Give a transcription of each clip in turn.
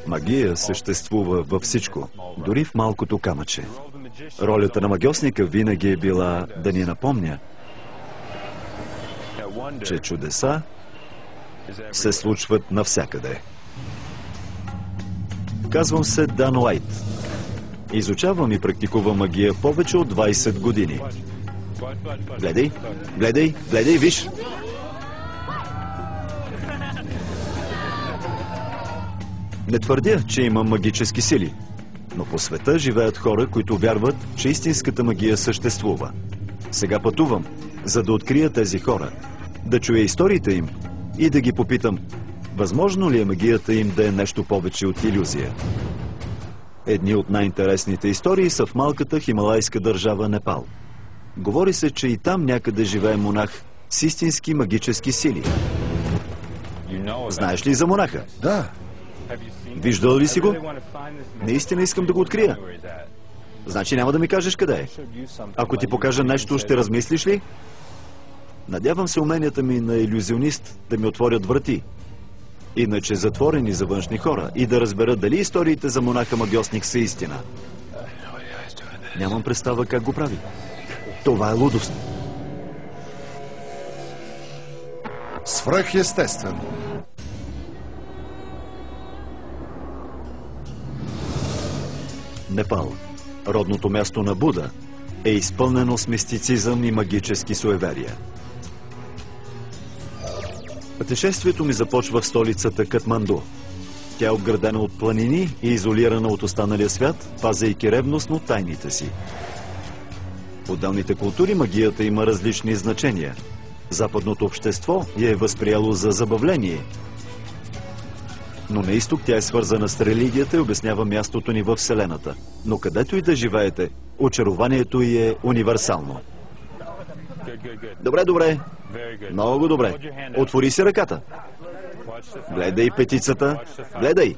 Магия съществува във всичко, дори в малкото камъче. Ролята на магьосника винаги е била да ни напомня, че чудеса се случват навсякъде. Казвам се Дан Уайт. Изучавам и практикувам магия повече от 20 години. Гледай, гледай, гледай, виж! Не твърдя, че имам магически сили, но по света живеят хора, които вярват, че истинската магия съществува. Сега пътувам, за да открия тези хора, да чуя историите им и да ги попитам, възможно ли е магията им да е нещо повече от илюзия. Едни от най-интересните истории са в малката хималайска държава Непал. Говори се, че и там някъде живее монах с истински магически сили. Знаеш ли за монаха? Да. Виждал ли си го? Наистина искам да го открия. Значи няма да ми кажеш къде е. Ако ти покажа нещо, ще размислиш ли? Надявам се уменията ми на илюзионист да ми отворят врати. Иначе затворени за външни хора и да разбера дали историите за монаха-магьосник са истина. Нямам представа как го прави. Това е лудост. Свръхестествено. Непал, родното място на Буда, е изпълнено с мистицизъм и магически суеверия. Пътешествието ми започва в столицата Катманду. Тя е обградена от планини и изолирана от останалия свят, пазейки ревностно тайните си. В отделните култури магията има различни значения. Западното общество я е възприело за забавление. Но на изток тя е свързана с религията и обяснява мястото ни във Вселената. Но където и да живеете, очарованието й е универсално. Добре, добре. Много добре. Отвори си ръката. Гледай петицата. Гледай.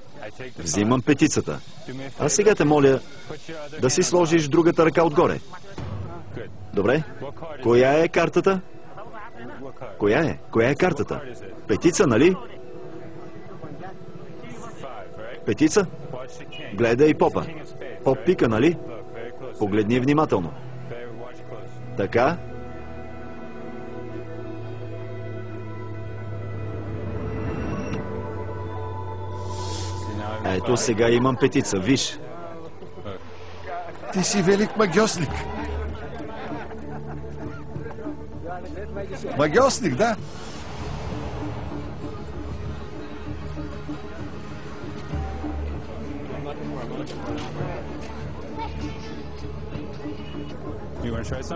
Взимам петицата. А сега те моля да си сложиш другата ръка отгоре. Добре. Коя е картата? Коя е? Коя е картата? Петица, нали? Петица? Гледай попа. Поп пика, нали? Погледни внимателно. Така. Ето сега имам петица, виж. Ти си велик магьосник. Магьосник, да.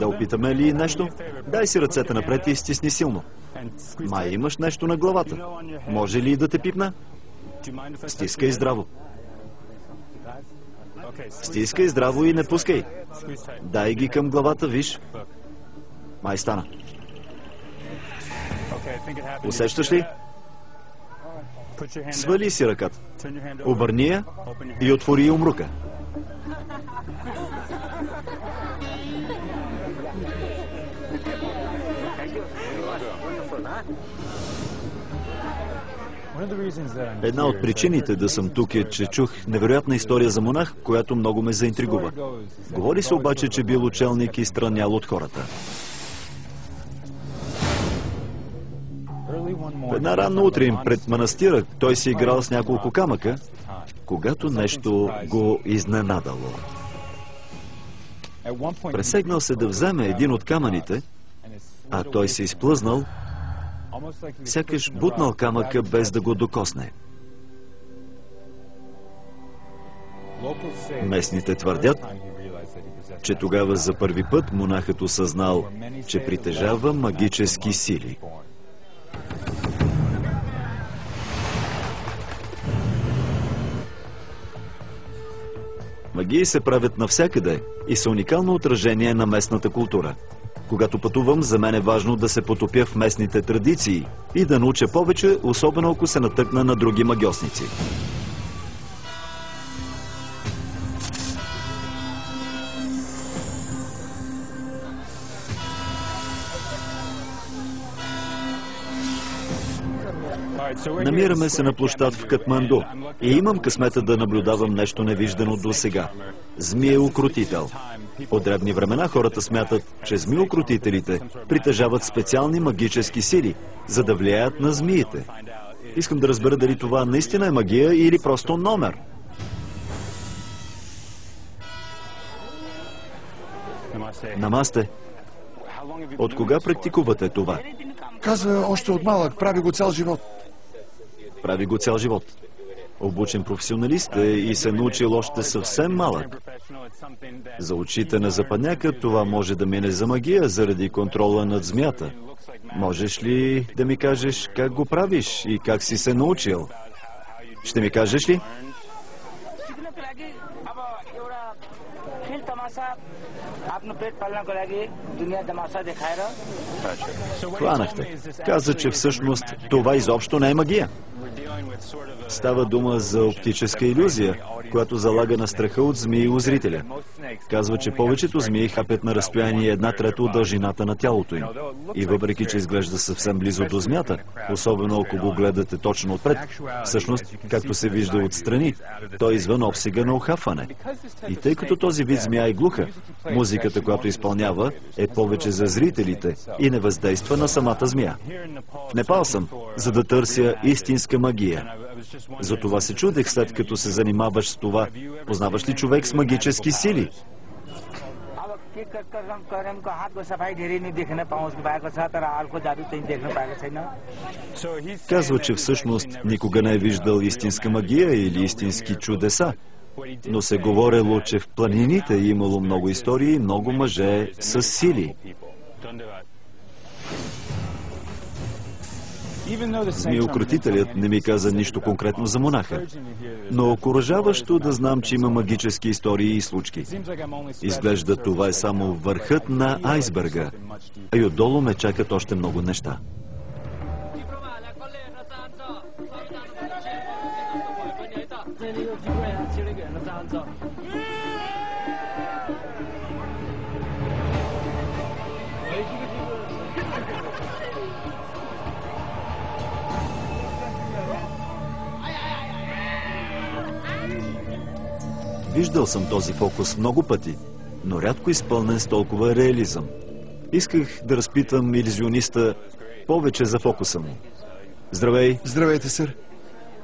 Да опитаме ли нещо? Дай си ръцете напред и стисни силно. Май имаш нещо на главата. Може ли да те пипна? Стискай здраво. Стискай здраво и не пускай. Дай ги към главата, виж. Май стана. Усещаш ли? Свали си ръката. Обърни я и отвори умрука. Една от причините да съм тук е, че чух невероятна история за монах, която много ме заинтригува. Говори се обаче, че бил учелник и странял от хората. В една ранна утрин пред манастира той си играл с няколко камъка, когато нещо го изненадало. Пресегнал се да вземе един от камъните, а той се изплъзнал, сякаш бутнал камъка без да го докосне. Местните твърдят, че тогава за първи път монахът осъзнал, че притежава магически сили. Магии се правят навсякъде и са уникално отражение на местната култура. Когато пътувам, за мен е важно да се потопя в местните традиции и да науча повече, особено ако се натъкна на други магьосници. Намираме се на площад в Катманду и имам късмета да наблюдавам нещо невиждано до сега. Змиеукротител. От древни времена хората смятат, че змиеукротителите притежават специални магически сили, за да влияят на змиите. Искам да разбера дали това наистина е магия или просто номер. Намасте. От кога практикувате това? Казва още от малък, прави го цял живот. Прави го цял живот. Обучен професионалист е и се научил още съвсем малък. За очите на западняка това може да мине за магия заради контрола над змията. Можеш ли да ми кажеш как го правиш и как си се научил? Ще ми кажеш ли? Хванахте. Каза, че всъщност това изобщо не е магия. Става дума за оптическа илюзия, която залага на страха от змии у зрителя. Казва, че повечето змии хапят на разстояние 1/3 от дължината на тялото им. И въпреки, че изглежда съвсем близо до змията, особено ако го гледате точно отпред, всъщност, както се вижда отстрани, той е извън обсега на ухапване. И тъй като този вид змия е глуха, музиката, която изпълнява, е повече за зрителите и не въздейства на самата змия. В Непал съм, за да търся истинска магия. Затова се чудех, след като се занимаваш с това. Познаваш ли човек с магически сили? Казва, че всъщност никога не е виждал истинска магия или истински чудеса. Но се говорело, че в планините е имало много истории и много мъже с сили. Змиеукротителят не ми каза нищо конкретно за монаха, но окуражаващо да знам, че има магически истории и случки. Изглежда, това е само върхът на айсберга, а и отдолу ме чакат още много неща. Виждал съм този фокус много пъти, но рядко изпълнен с толкова реализъм. Исках да разпитвам илюзиониста повече за фокуса му. Здравей! Здравейте, сър.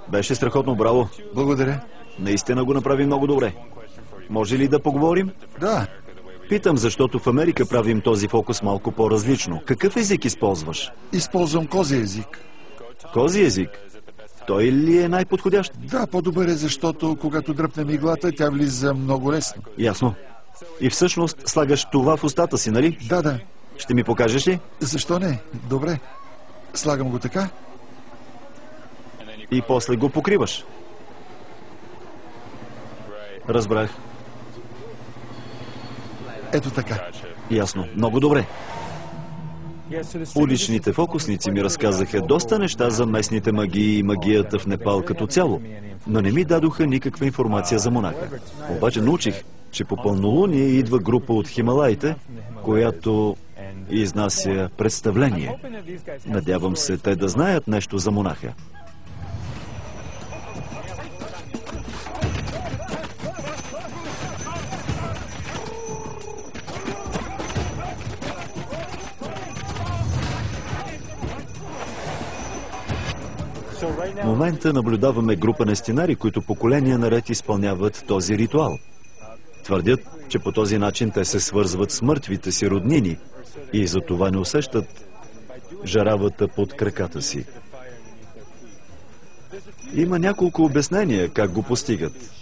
Беше страхотно, браво! Благодаря. Наистина го направи много добре. Може ли да поговорим? Да. Питам, защото в Америка правим този фокус малко по-различно. Какъв език използваш? Използвам кози език. Кози език? Той ли е най-подходящ? Да, по-добър е, защото когато дръпнем иглата, тя влиза много лесно. Ясно. И всъщност слагаш това в устата си, нали? Да. Ще ми покажеш ли? Защо не? Добре. Слагам го така. И после го покриваш. Разбрах. Ето така. Ясно. Много добре. Уличните фокусници ми разказаха доста неща за местните магии и магията в Непал като цяло, но не ми дадоха никаква информация за монаха. Обаче научих, че по пълнолуние идва група от Хималаите, която изнася представление. Надявам се те да знаят нещо за монаха. В момента наблюдаваме група нестинари, които поколения наред изпълняват този ритуал. Твърдят, че по този начин те се свързват с мъртвите си роднини и за това не усещат жаравата под краката си. Има няколко обяснения как го постигат.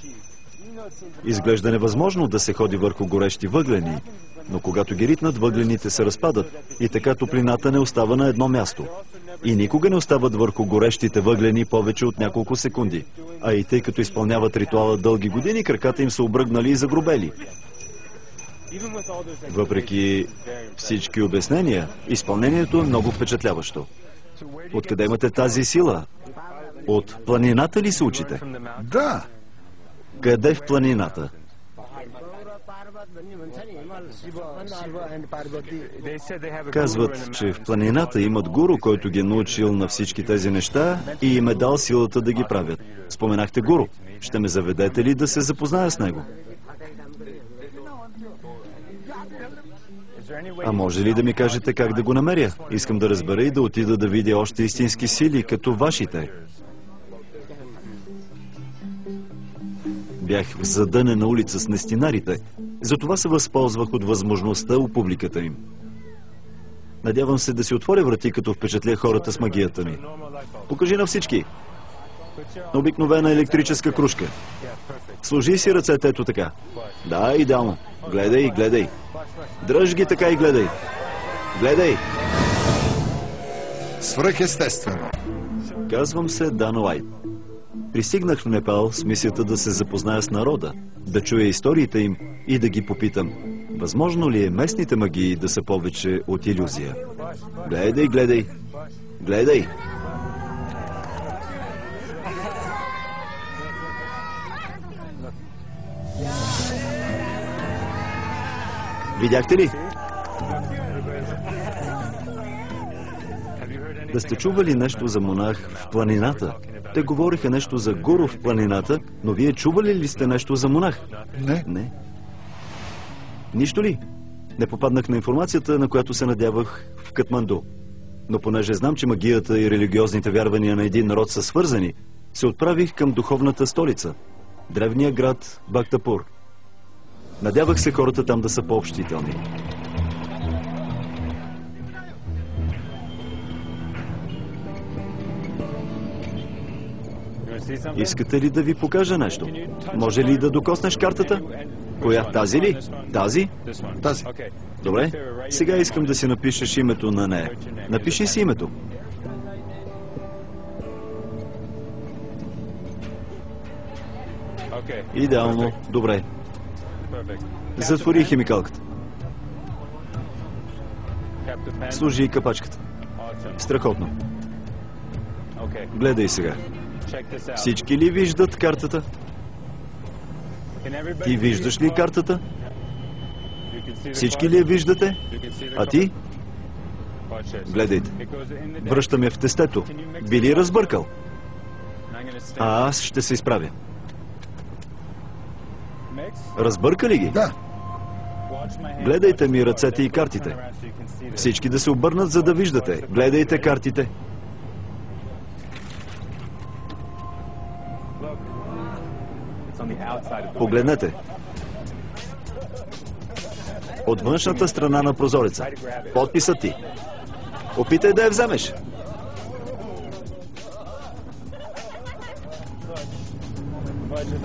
Изглежда невъзможно да се ходи върху горещи въглени, но когато ги ритнат, въглените се разпадат и така топлината не остава на едно място. И никога не остават върху горещите въглени повече от няколко секунди. А и тъй като изпълняват ритуала дълги години, краката им са обръгнали и загробели. Въпреки всички обяснения, изпълнението е много впечатляващо. Откъде имате тази сила? От планината ли се учите? Да. Къде в планината? Казват, че в планината имат гуру, който ги е научил на всички тези неща и им е дал силата да ги правят. Споменахте гуру. Ще ме заведете ли да се запозная с него? А може ли да ми кажете как да го намеря? Искам да разбера и да отида да видя още истински сили, като вашите. Бях в задънена улица с нестинарите. Затова се възползвах от възможността у публиката им. Надявам се да си отворя врати, като впечатля хората с магията ми. Покажи на всички. Обикновена електрическа кружка. Сложи си ръцете ето така. Да, идеално. Гледай, гледай. Дръж ги така и гледай. Гледай. Свръхестествено. Казвам се Дан Уайт. Пристигнах в Непал с мисията да се запозная с народа, да чуя историите им и да ги попитам, възможно ли е местните магии да са повече от илюзия. Гледай, гледай. Гледай. Видяхте ли? Да сте чували нещо за монах в планината? Те говориха нещо за гуру в планината, но вие чували ли сте нещо за монах? Не. Не. Нищо ли? Не попаднах на информацията, на която се надявах в Катманду. Но понеже знам, че магията и религиозните вярвания на един народ са свързани, се отправих към духовната столица, древния град Бхактапур. Надявах се хората там да са по-общителни. Искате ли да ви покажа нещо? Може ли да докоснеш картата? Коя? Тази ли? Тази? Тази. Добре. Сега искам да си напишеш името на нея. Напиши си името. Идеално. Добре. Затвори химикалката. Служи капачката. Страхотно. Гледай сега. Всички ли виждат картата? Ти виждаш ли картата? Всички ли я виждате? А ти? Гледайте. Връщам я в тестето. Би ли разбъркал? А аз ще се изправя. Разбърка ли ги? Да. Гледайте ми ръцете и картите. Всички да се обърнат, за да виждате. Гледайте картите. Погледнете. От външната страна на прозореца. Подписът ти. Опитай да я вземеш.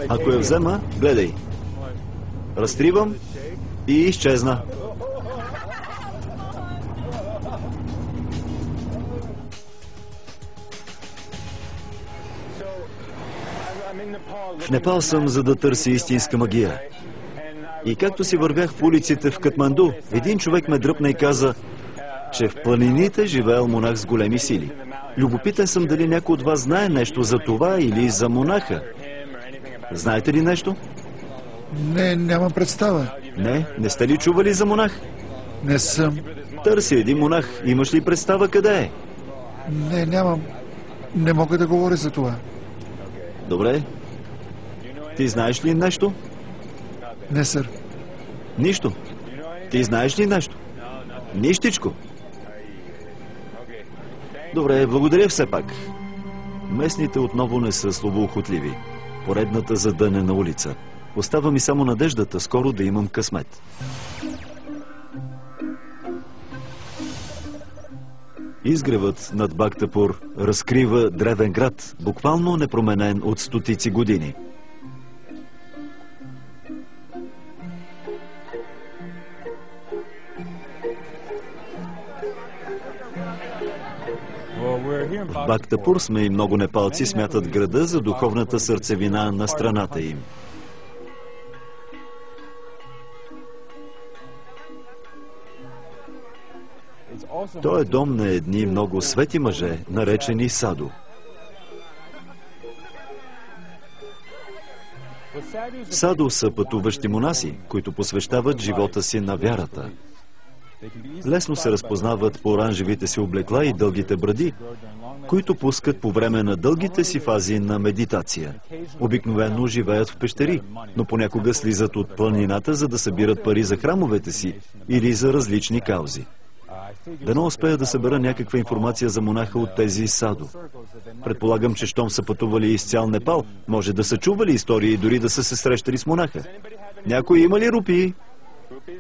Ако я взема, гледай. Разтривам и изчезна. В Непал съм, за да търся истинска магия. И както си вървях в улиците в Катманду, един човек ме дръпна и каза, че в планините живеел монах с големи сили. Любопитен съм дали някой от вас знае нещо за това или за монаха. Знаете ли нещо? Не, нямам представа. Не сте ли чували за монах? Не съм. Търси един монах. Имаш ли представа къде е? Не, нямам. Не мога да говоря за това. Добре. Ти знаеш ли нещо? Не, сър. Нищо. Ти знаеш ли нещо? Нищичко. Добре, благодаря все пак. Местните отново не са словоохотливи. Поредната задънена улица. Остава ми само надеждата скоро да имам късмет. Изгревът над Бхактапур разкрива древен град, буквално непроменен от стотици години. В Бхактапур сме и много непалци смятат града за духовната сърцевина на страната им. Той е дом на едни много свети мъже, наречени саду. Саду са пътуващи монаси, които посвещават живота си на вярата. Лесно се разпознават по оранжевите си облекла и дългите бради, които пускат по време на дългите си фази на медитация. Обикновено живеят в пещери, но понякога слизат от планината, за да събират пари за храмовете си или за различни каузи. Дано успея да събера някаква информация за монаха от тези Саду. Предполагам, че щом са пътували из цял Непал, може да са чували истории и дори да са се срещали с монаха. Някой има ли рупии?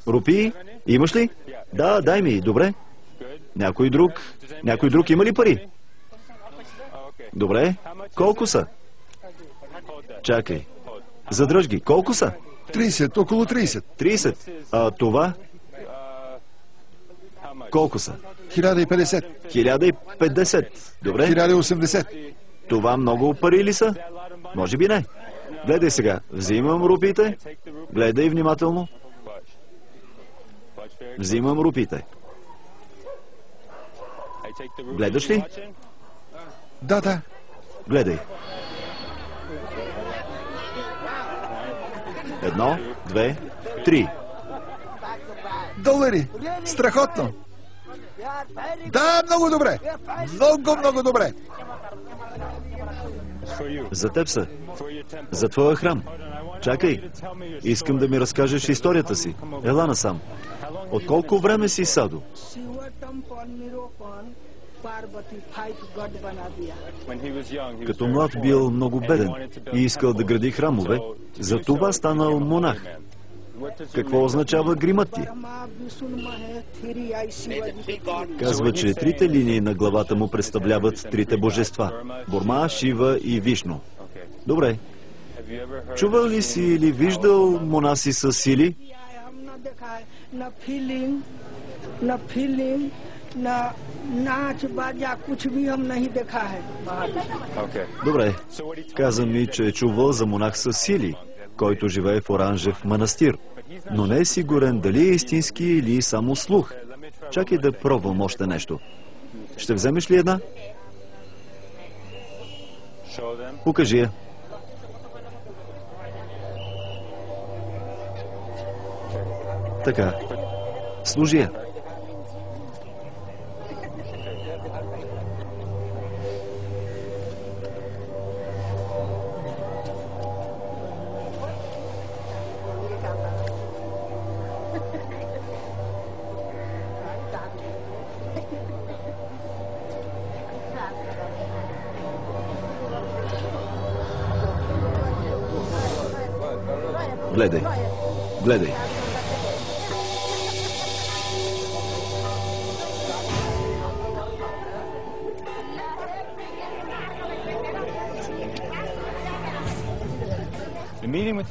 Рупии? Имаш ли? Да, дай ми, добре. Някой друг? Някой друг има ли пари? Добре. Колко са? Чакай. Задръж ги. Колко са? 30, около 30. 30. А това? Колко са? 1050. 1050. Добре. 1080. Това много пари ли са? Може би не. Гледай сега. Взимам рупиите. Гледай внимателно. Взимам рупиите. Гледаш ли? Да. Гледай. 1, 2, 3. Долари. Страхотно. Да, много добре. Много добре. За теб са. За твоя храм. Чакай. Искам да ми разкажеш историята си. Ела насам. От колко време си Саду? Като млад бил много беден и искал да гради храмове, за това станал монах. Какво означава гримът ти? Казва, че трите линии на главата му представляват трите божества – Бурма, Шива и Вишну. Добре. Чувал ли си или виждал монаси с сили? Добре. Каза ми, че е чувал за монах с сили, който живее в оранжев манастир. Но не е сигурен дали е истински или само слух. Чакай да пробвам още нещо. Ще вземеш ли една? Покажи я. Така. Служи я. Гледай. Гледай.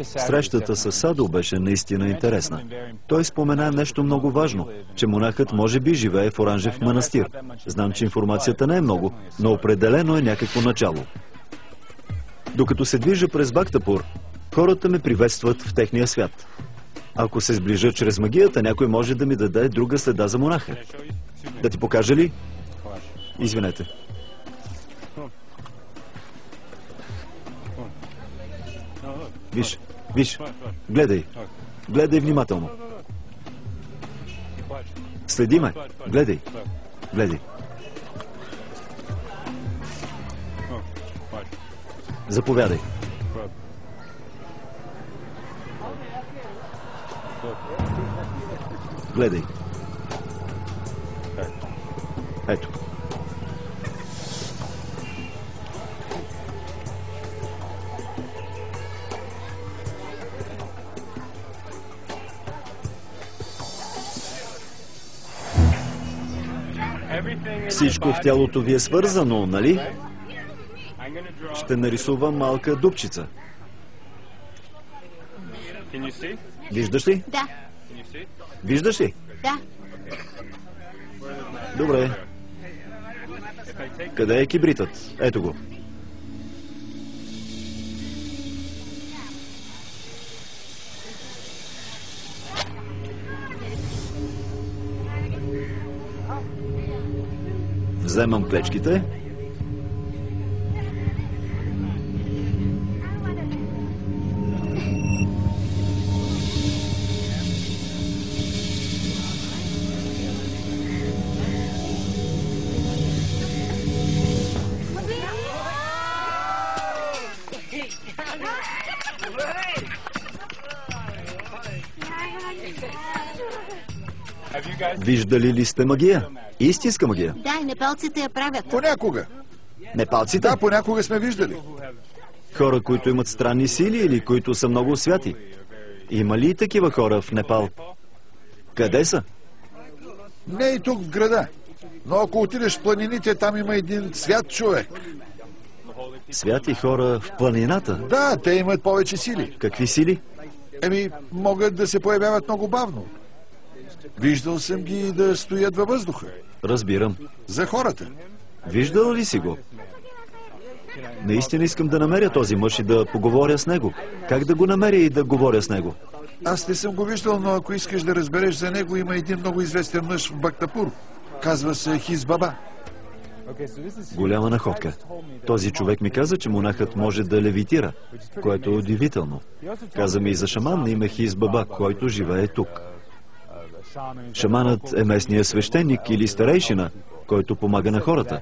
Срещата с Саду беше наистина интересна. Той спомена нещо много важно, че монахът може би живее в оранжев манастир. Знам, че информацията не е много, но определено е някакво начало. Докато се движа през Бхактапур, хората ме приветстват в техния свят. Ако се сближа чрез магията, някой може да ми даде друга следа за монаха. Да ти покажа ли? Извинете. Виж, гледай. Гледай внимателно. Следи ме. Гледай. Заповядай. Гледай. Ето. Всичко в тялото ви е свързано, нали? Ще нарисувам малка дупчица. Виждаш ли? Да. Виждаш ли? Да. Добре. Къде е кибритът? Ето го. Вземам клечките. Виждали ли сте магия? Истинска магия? Да, и непалците я правят. Понякога. Непалците? Да, понякога сме виждали. Хора, които имат странни сили или които са много святи? Има ли такива хора в Непал? Къде са? Не и тук в града. Но ако отидеш в планините, там има един свят човек. Святи хора в планината? Да, те имат повече сили. Какви сили? Могат да се появяват много бавно. Виждал съм ги да стоят във въздуха. Разбирам. За хората. Виждал ли си го? Наистина искам да намеря този мъж и да поговоря с него. Как да го намеря и да говоря с него? Аз не съм го виждал, но ако искаш да разбереш за него, има един много известен мъж в Бактапур. Казва се Хиз Баба. Голяма находка. Този човек ми каза, че монахът може да левитира, което е удивително. Каза ми и за шаман на име Хиз Баба, който живее тук. Шаманът е местният свещеник или старейшина, който помага на хората.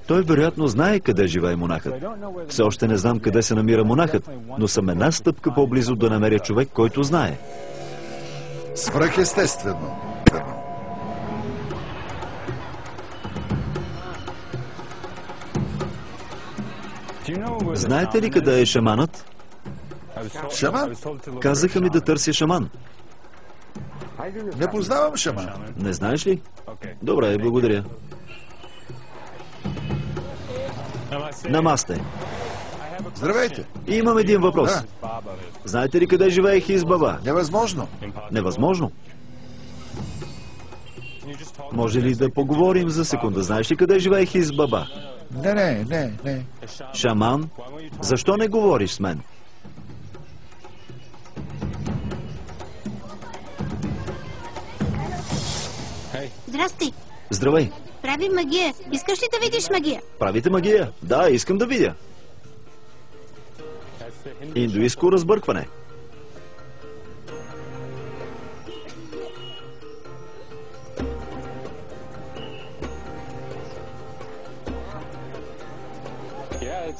Той вероятно знае къде живее монахът. Все още не знам къде се намира монахът, но съм една стъпка по-близо да намеря човек, който знае. Свръхестествено. Знаете ли къде е шаманът? Шаман? Казаха ми да търся шаман. Не познавам шаман. Не знаеш ли? Добре, благодаря. Намасте. Здравейте. Имам един въпрос. Да. Знаете ли къде живее Хиз Баба? Невъзможно. Невъзможно. Може ли да поговорим за секунда? Знаеш ли къде живее Хиз Баба? Не. Шаман, защо не говориш с мен? Здрасти. Здравей. Прави магия. Искаш ли да видиш магия? Правите магия? Да, искам да видя. Индуистко разбъркване.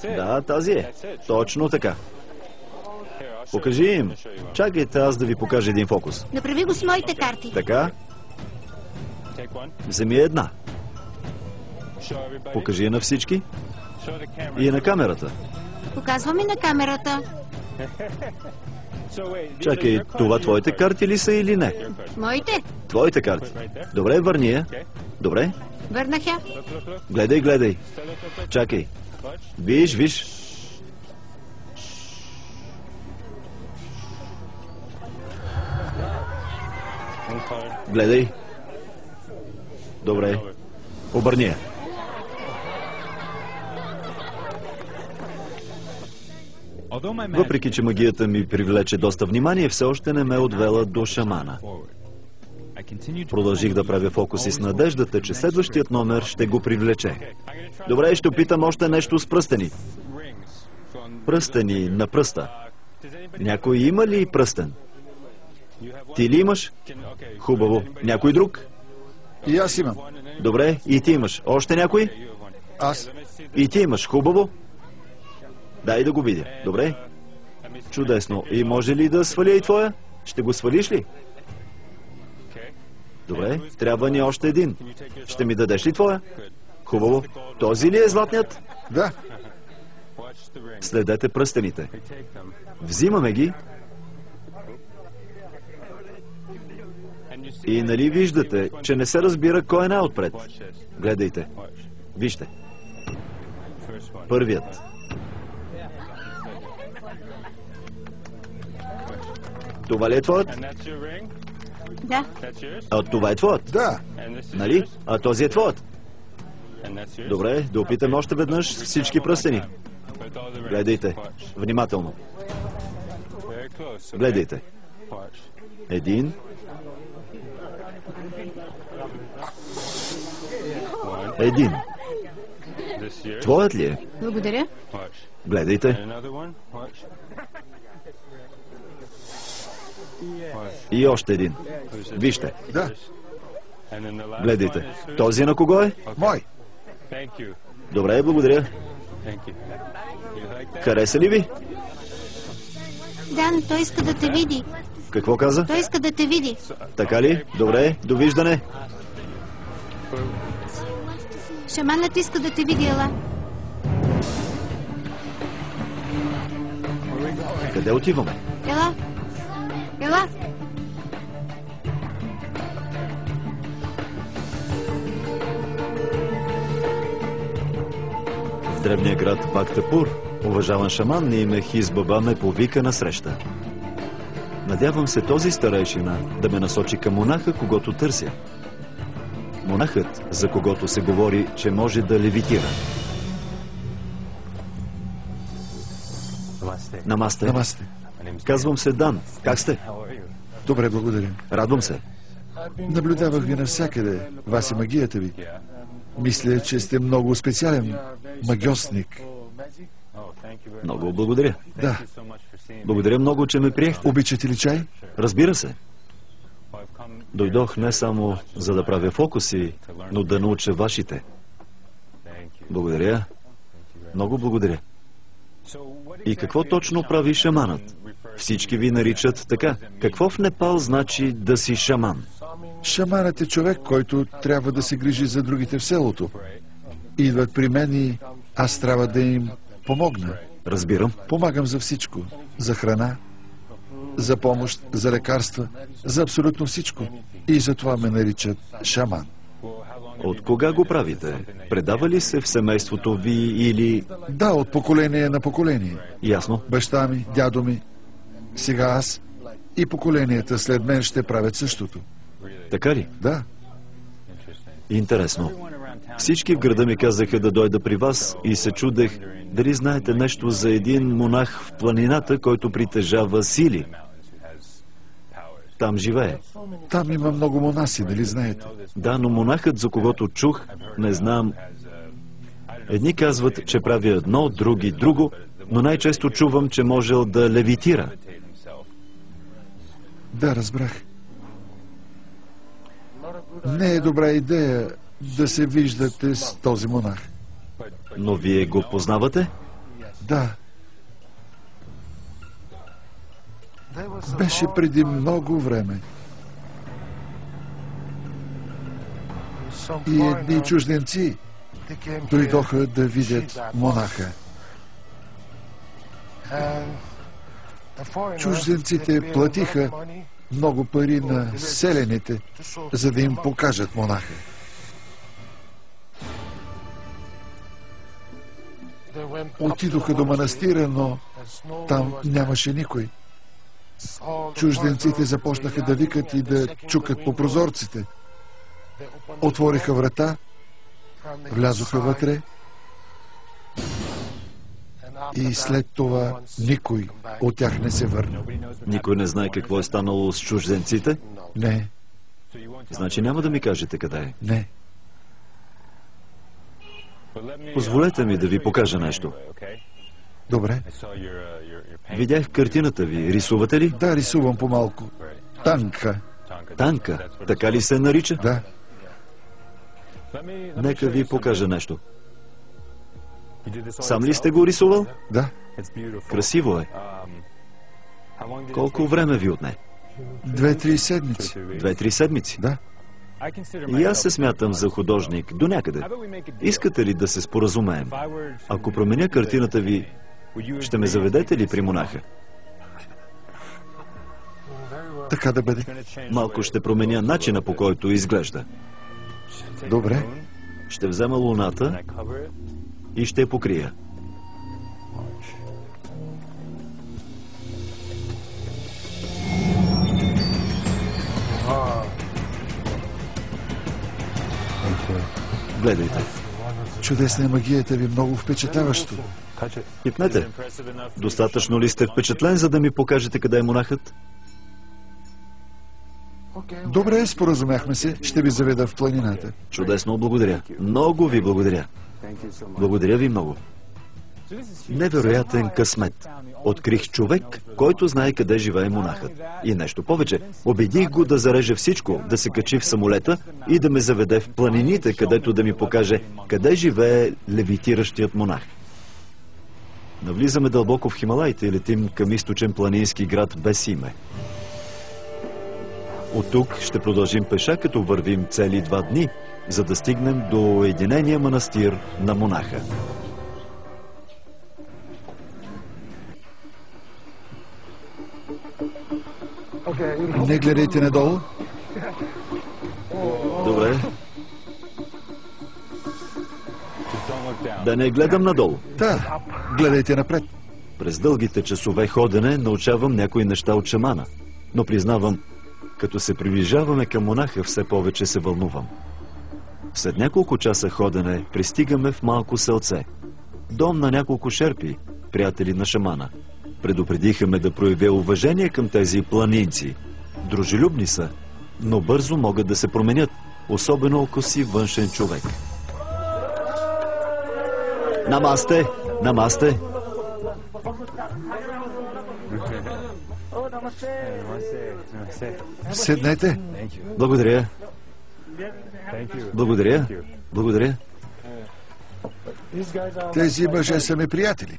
Да, тази е. Точно така. Покажи им. Чакайте аз да ви покажа един фокус. Направи го с моите карти. Така. Вземи една. Покажи я на всички. И на камерата. Показвам и на камерата. Чакай, това твоите карти ли са или не? Моите? Твоите карти. Добре, върни я. Добре. Върнах я. Гледай. Чакай. Виж. Гледай. Добре. Обърни я. Въпреки, че магията ми привлече доста внимание, все още не ме отвела до шамана. Продължих да правя фокуси с надеждата, че следващият номер ще го привлече. Добре, ще опитам още нещо с пръстени. Пръстени на пръста. Някой има ли пръстен? Ти ли имаш? Хубаво. Някой друг? И аз имам. Добре, и ти имаш. Още някой? Аз. И ти имаш. Хубаво. Дай да го видя. Добре? Чудесно. И може ли да сваля и твоя? Ще го свалиш ли? Добре, трябва ни още един. Ще ми дадеш ли твоя? Хубаво. Този ли е златният? Да. Следете пръстените. Взимаме ги. И нали виждате, че не се разбира кой е най-отпред? Гледайте. Вижте. Първият. Това ли е твоят? Да. А това е твоят? Да. Нали? А този е твоят? Добре, да опитаме още веднъж с всички пръстени. Гледайте. Внимателно. Гледайте. Един. Един. Твоят ли е? Благодаря. Гледайте. И още един. Вижте. Да. Гледайте. Този на кого е? Мой. Добре, благодаря. Хареса ли ви? Дан, той иска да те види. Какво каза? Той иска да те види. Така ли? Добре, довиждане. Шаманът иска да те види, ела. Къде отиваме? Ела. Ела. В древния град Бактапур, уважаван шаман на име Хис Баба ме повика на среща. Надявам се този старейшина да ме насочи към монаха, когото търся. Монахът, за когото се говори, че може да левитира. Намасте. Намасте. Казвам се Дан. Как сте? Добре, благодаря. Радвам се. Наблюдавах ви навсякъде. Вас и магията ви. Мисля, че сте много специален магиосник. Много благодаря. Да. Благодаря много, че ме приехте. Обичате ли чай? Разбира се. Дойдох не само за да правя фокуси, но да науча вашите. Благодаря. Много благодаря. И какво точно прави шаманът? Всички ви наричат така. Какво в Непал значи да си шаман? Шаманът е човек, който трябва да се грижи за другите в селото. Идват при мен и аз трябва да им помогна. Разбирам. Помагам за всичко. За храна, за помощ, за лекарства, за абсолютно всичко. И затова ме наричат шаман. От кога го правите? Предава ли се в семейството ви или... Да, от поколение на поколение. Ясно. Баща ми, дядо ми, сега аз и поколенията след мен ще правят същото. Така ли? Да. Интересно. Всички в града ми казаха да дойда при вас и се чудех дали знаете нещо за един монах в планината, който притежава сили. Там живее. Там има много монаси, нали знаете? Да, но монахът, за когото чух, не знам. Едни казват, че прави едно, други друго, но най-често чувам, че можел да левитира. Да, разбрах. Не е добра идея да се виждате с този монах. Но вие го познавате? Да. Беше преди много време. И едни чужденци дойдоха да видят монаха. Чужденците платиха много пари на селените, за да им покажат монаха. Отидоха до манастира, но там нямаше никой. Чужденците започнаха да викат и да чукат по прозорците. Отвориха врата, влязоха вътре и след това никой от тях не се върна. Никой не знае какво е станало с чужденците? Не, Значи няма да ми кажете къде е. не. Позволете ми да ви покажа нещо. Добре. Видях картината ви. Рисувате ли? Да, рисувам по-малко. Танка. Танка. Така ли се нарича? Да. Нека ви покажа нещо. Сам ли сте го рисувал? Да. Красиво е. Колко време ви отне? 2-3 седмици. 2-3 седмици. Да. И аз се смятам за художник до някъде. Искате ли да се споразумеем? Ако променя картината ви, ще ме заведете ли при монаха? Така да бъде. Малко ще променя начина, по който изглежда. Добре. Ще взема луната и ще я покрия. Гледайте. Чудесна е магията ви, много впечатляващо. Пипнете. Достатъчно ли сте впечатлен, за да ми покажете къде е монахът? Добре, споразумяхме се. Ще ви заведа в планината. Чудесно, благодаря. Много ви благодаря. Благодаря ви много. Невероятен късмет. Открих човек, който знае къде живее монахът. И нещо повече. Убедих го да зареже всичко, да се качи в самолета и да ме заведе в планините, където да ми покаже къде живее левитиращият монах. Навлизаме дълбоко в Хималаите и летим към източен планински град без име. От тук ще продължим пеша, като вървим цели 2 дни, за да стигнем до единения манастир на монаха. Не гледайте надолу. Добре. Да не гледам надолу. Да, гледайте напред. През дългите часове ходене научавам някои неща от шамана. Но признавам, като се приближаваме към монаха, все повече се вълнувам. След няколко часа ходене пристигаме в малко селце. Дом на няколко шерпи, приятели на шамана. Предупредиха ме да проявя уважение към тези планинци. Дружелюбни са, но бързо могат да се променят, особено ако си външен човек. Намасте! Намасте! Седнете. Благодаря. Благодаря. Благодаря. Тези мъже са ми приятели.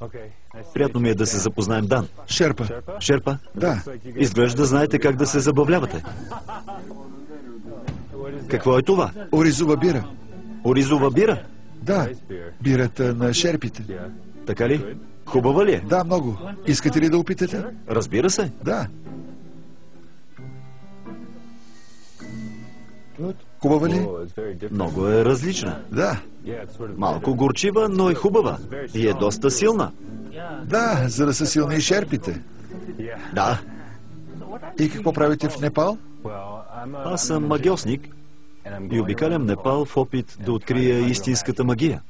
Приятно ми е да се запознаем, Дан. Шерпа. Шерпа? Да. Изглежда знаете как да се забавлявате. Какво е това? Оризова бира. Оризова бира? Да. Бирата на шерпите. Така ли? Хубава ли е? Да, много. Искате ли да опитате? Разбира се. Да. Хубава ли? Много е различна. Да. Малко горчива, но е хубава. И е доста силна. Да, за да са силни и шерпите. Да. И какво правите в Непал? Аз съм магиосник и обикалям Непал в опит да открия истинската магия.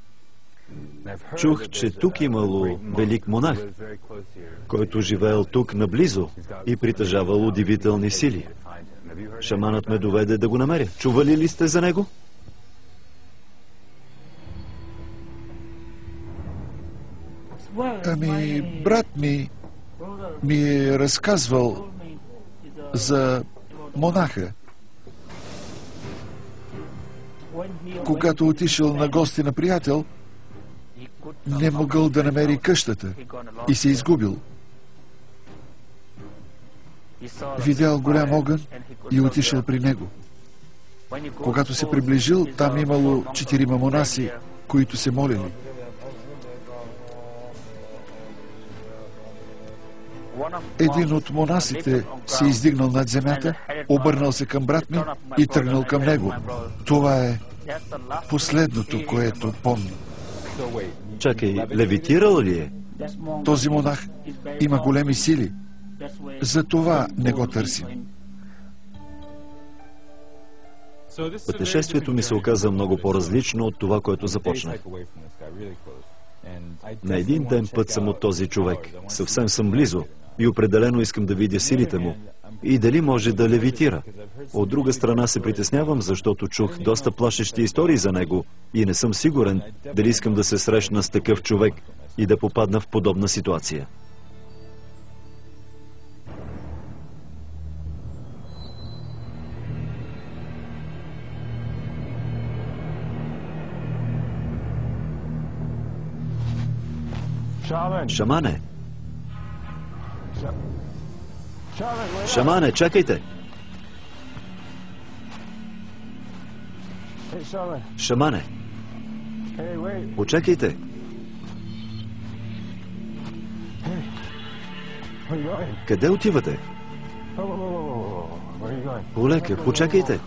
Чух, че тук имало велик монах, който живеел тук наблизо и притежавал удивителни сили. Шаманът ме доведе да го намеря. Чували ли сте за него? Ами, брат ми е разказвал за монаха. Когато отишъл на гости на приятел, не могъл да намери къщата и се изгубил. Видял голям огън и отишъл при него. Когато се приближил, там имало 4 монаси, които се молили. Един от монасите се издигнал над земята, обърнал се към брат ми и тръгнал към него. Това е последното, което помня. Чакай, левитирал ли е? Този монах има големи сили. Затова не го търсим. Пътешествието ми се оказа много по-различно от това, което започнах. На един ден път съм от този човек. Съвсем съм близо и определено искам да видя силите му и дали може да левитира. От друга страна се притеснявам, защото чух доста плашещи истории за него и не съм сигурен дали искам да се срещна с такъв човек и да попадна в подобна ситуация. Шамане! Шамане, чакайте! Шамане! Почакайте! Къде отивате? Полека, почакайте!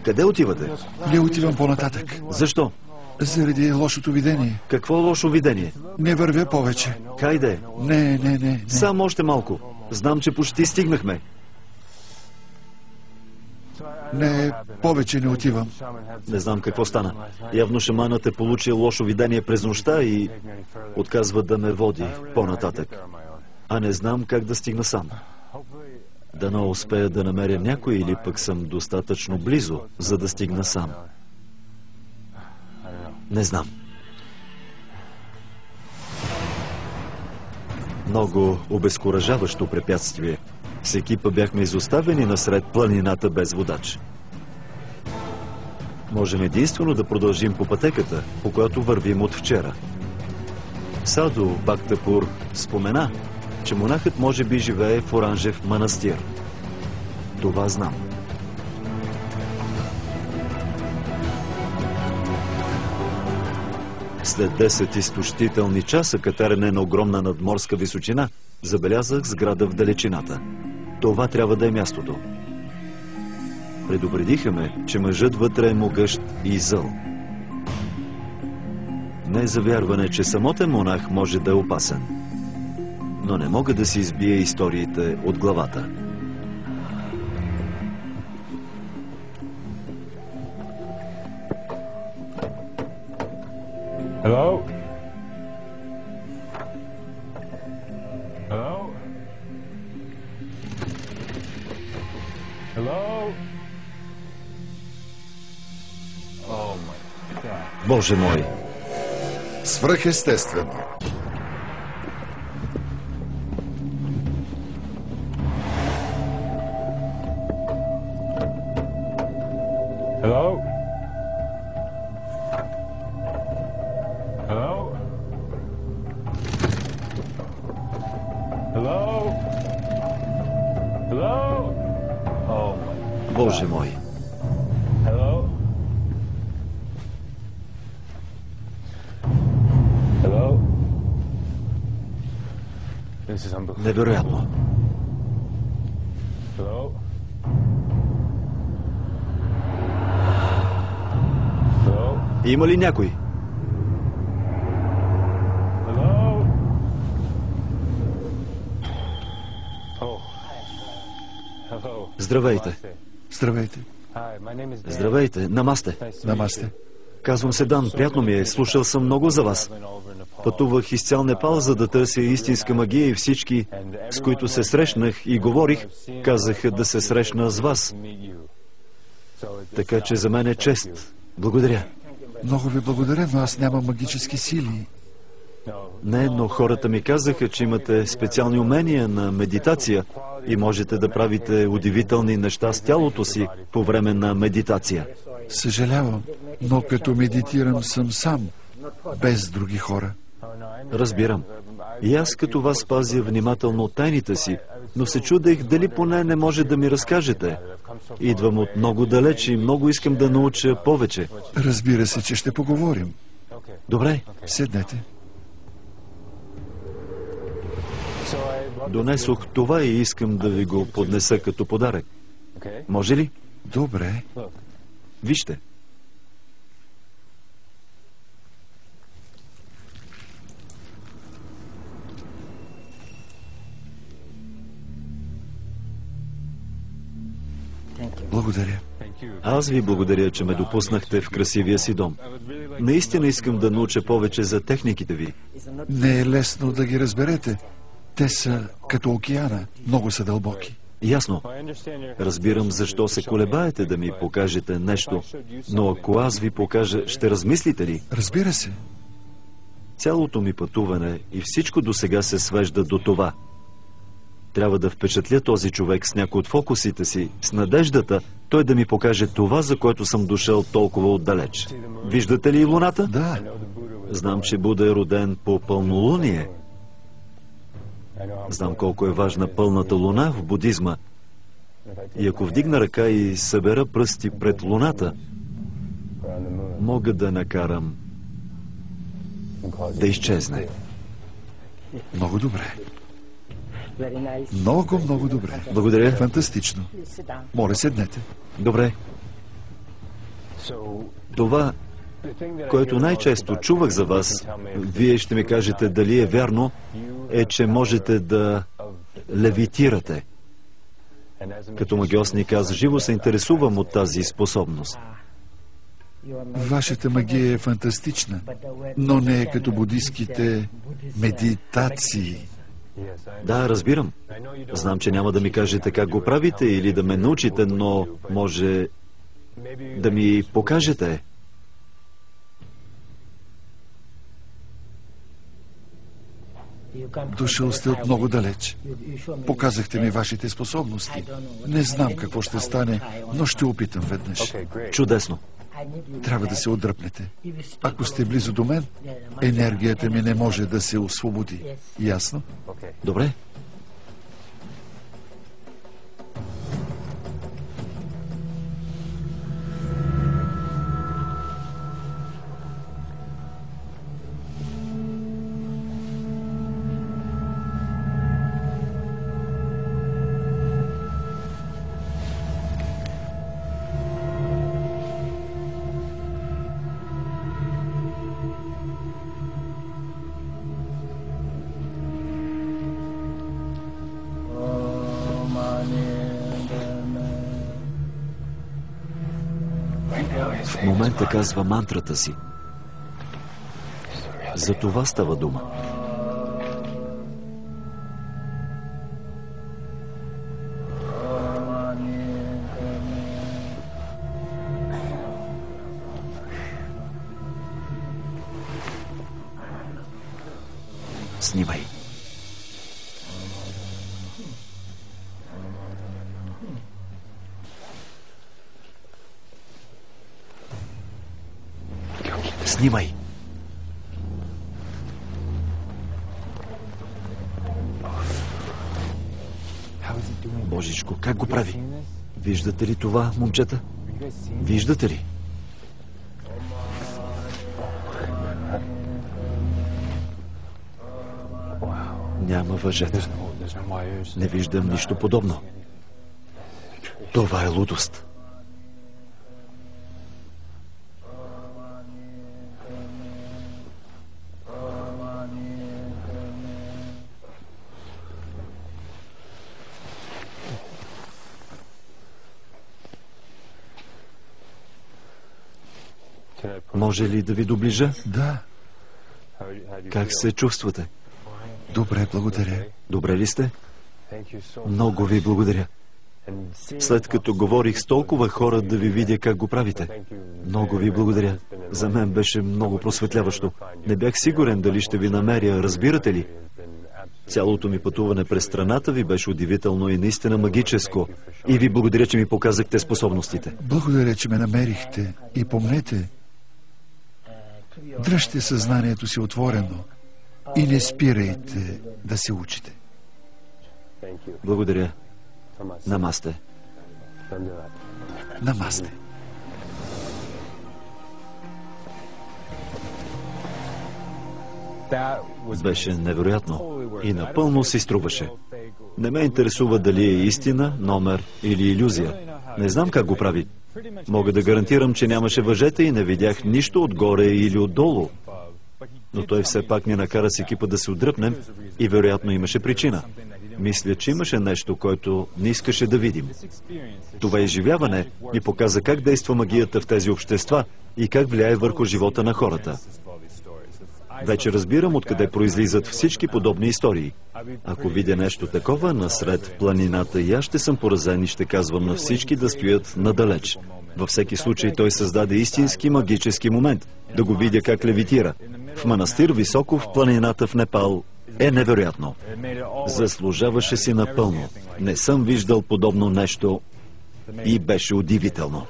Къде отивате? Не отивам по-нататък. Защо? Заради лошото видение. Какво лошо видение? Не вървя повече. Хайде! Не. Само още малко. Знам, че почти стигнахме. Не, повече не отивам. Не знам какво стана. Явно шаманът е получил лошо видение през нощта и отказва да ме води по-нататък. А не знам как да стигна сам. Дано успея да намеря някой или пък съм достатъчно близо, за да стигна сам. Не знам. Много обезкуражаващо препятствие. С екипа бяхме изоставени насред планината без водач. Можем единствено да продължим по пътеката, по която вървим от вчера. Саду Бактапур спомена, че монахът може би живее в Оранжев манастир. Това знам. След 10 изтощителни часа катерене на огромна надморска височина, забелязах сграда в далечината. Това трябва да е мястото. Предупредиха ме, че мъжът вътре е могъщ и зъл. Не е за вярване, че самотен монах може да е опасен. Но не мога да си избия историите от главата. Hello? Hello? Hello? Oh my God. Боже мой! Свръхестествено. Hello? Hello? Hello? Hello? Oh my. Боже мой! Hello? Hello? This is unbelievable. Невероятно! Hello? Hello? Има ли някой? Hello? Oh. Hello. Здравейте! Здравейте. Hi, my name is Dan. Здравейте! Намасте! Nice to meet Намасте. you. Казвам се Дан. Приятно ми е. Слушал съм много за вас. Пътувах из цял Непал, за да търся истинска магия и всички, с които се срещнах и говорих, казаха да се срещна с вас. Така че за мен е чест. Благодаря. Много ви благодаря, но аз нямам магически сили. Не, но хората ми казаха, че имате специални умения на медитация и можете да правите удивителни неща с тялото си по време на медитация. Съжалявам, но като медитирам съм сам, без други хора. Разбирам. И аз като вас пазя внимателно тайните си, но се чудех дали поне не може да ми разкажете. Идвам от много далеч и много искам да науча повече. Разбира се, че ще поговорим. Добре, Седнете. донесох това и искам да ви го поднеса като подарък. Може ли? Добре. Вижте. Благодаря. Аз ви благодаря, че ме допуснахте в красивия си дом. Наистина искам да науча повече за техниките ви. Не е лесно да ги разберете. Те са като океана, много са дълбоки. Ясно. Разбирам защо се колебаете да ми покажете нещо, но ако аз ви покажа, ще размислите ли? Разбира се. Цялото ми пътуване и всичко досега се свежда до това. Трябва да впечатля този човек с някой от фокусите си, с надеждата той да ми покаже това, за което съм дошъл толкова отдалеч. Виждате ли луната? Да. Знам, че Буда е роден по пълнолуние. Знам колко е важна пълната луна в будизма. И ако вдигна ръка и събера пръсти пред луната, мога да накарам да изчезне. Много добре. Много, много добре. Благодаря. Фантастично. Моля, седнете. Добре. Това, което най-често чувах за вас, вие ще ми кажете дали е вярно, е, че можете да левитирате. Като магиосник аз живо се интересувам от тази способност. Вашата магия е фантастична, но не е като будистските медитации. Да, разбирам. Знам, че няма да ми кажете как го правите или да ме научите, но може да ми покажете. Дошъл сте от много далеч. Показахте ми вашите способности. Не знам какво ще стане, но ще опитам веднъж. Чудесно. Трябва да се отдръпнете. Ако сте близо до мен, енергията ми не може да се освободи. Ясно? Okay. Добре. В момента казва мантрата си. За това става дума. Снимай. Снимай. Божичко, как го прави? Виждате ли това, момчета? Виждате ли? Няма въжета. Не виждам нищо подобно. Това е лудост. Може ли да ви доближа? Да. Как се чувствате? Добре, благодаря. Добре ли сте? Много ви благодаря. След като говорих с толкова хора да ви видя как го правите. Много ви благодаря. За мен беше много просветляващо. Не бях сигурен дали ще ви намеря, разбирате ли? Цялото ми пътуване през страната ви беше удивително и наистина магическо. И ви благодаря, че ми показахте способностите. Благодаря, че ме намерихте. И помнете, дръжте съзнанието си отворено и не спирайте да се учите. Благодаря. Намасте. Намасте. Беше невероятно и напълно си струваше. Не ме интересува дали е истина, номер или илюзия. Не знам как го прави. Мога да гарантирам, че нямаше въжета и не видях нищо отгоре или отдолу. Но той все пак ни накара с екипа да се отдръпнем и вероятно имаше причина. Мисля, че имаше нещо, което не искаше да видим. Това изживяване ни показа как действа магията в тези общества и как влияе върху живота на хората. Вече разбирам откъде произлизат всички подобни истории. Ако видя нещо такова насред планината, и аз ще съм поразен и ще казвам на всички да стоят надалеч. Във всеки случай той създаде истински магически момент, да го видя как левитира. В манастир високо в планината в Непал е невероятно. Заслужаваше си напълно. Не съм виждал подобно нещо и беше удивително.